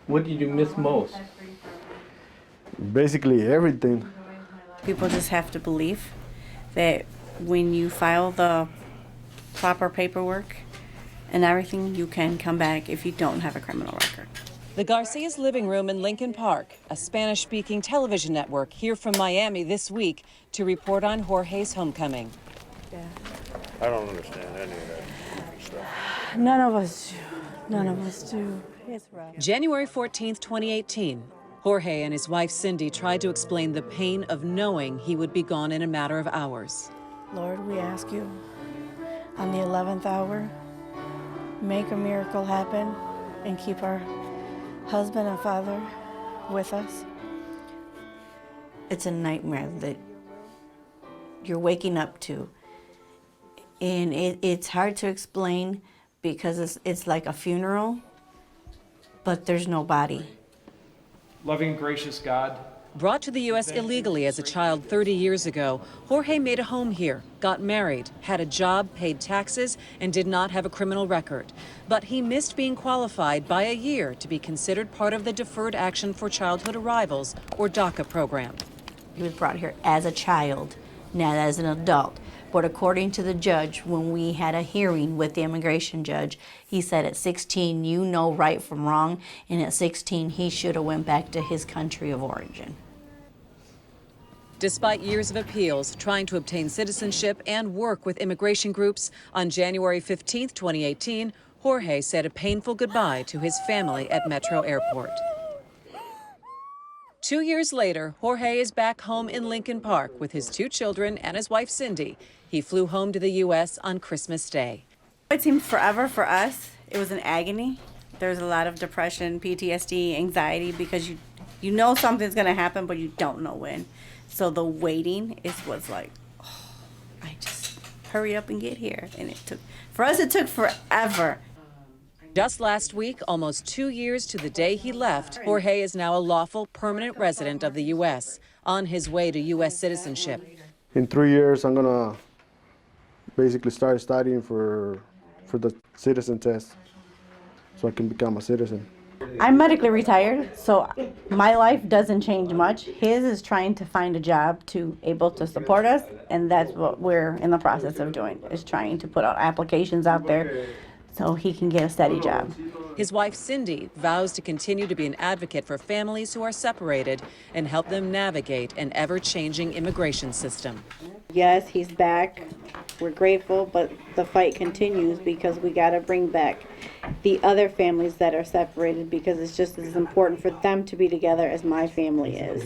What did you miss most? Basically everything. People just have to believe that when you file the proper paperwork and everything, you can come back if you don't have a criminal record. The Garcia's living room in Lincoln Park, a Spanish-speaking television network here from Miami this week to report on Jorge's homecoming. Yeah. I don't understand any of that stuff. None of us do. None of us do. It's rough. January 14th, 2018, Jorge and his wife Cindy tried to explain the pain of knowing he would be gone in a matter of hours. Lord, we ask you on the 11th hour, make a miracle happen and keep our husband and father with us. It's a nightmare that you're waking up to. And it's hard to explain because it's like a funeral, but there's no body. Loving, gracious God. Brought to the U.S. illegally as a child 30 years ago, Jorge made a home here, got married, had a job, paid taxes, and did not have a criminal record. But he missed being qualified by a year to be considered part of the Deferred Action for Childhood Arrivals, or DACA program. He was brought here as a child, not as an adult. But according to the judge, when we had a hearing with the immigration judge, he said at 16, you know right from wrong, and at 16, he should have went back to his country of origin. Despite years of appeals, trying to obtain citizenship and work with immigration groups, on January 15, 2018, Jorge said a painful goodbye to his family at Metro Airport. 2 years later, Jorge is back home in Lincoln Park with his 2 children and his wife, Cindy. He flew home to the U.S. on Christmas Day. It seemed forever for us. It was an agony. There's a lot of depression, PTSD, anxiety, because you know something's going to happen, but you don't know when. So the waiting is what's like, oh, I just hurry up and get here. And for us, it took forever. Just last week, almost 2 years to the day he left, Jorge is now a lawful permanent resident of the U.S., on his way to U.S. citizenship. In 3 years, I'm gonna basically start studying for the citizen test so I can become a citizen. I'm medically retired, so my life doesn't change much. His is trying to find a job to able to support us, and that's what we're in the process of doing, is trying to put out applications out there so he can get a steady job. His wife, Cindy, vows to continue to be an advocate for families who are separated and help them navigate an ever-changing immigration system. Yes, he's back. We're grateful, but the fight continues because we got to bring back the other families that are separated, because it's just as important for them to be together as my family is.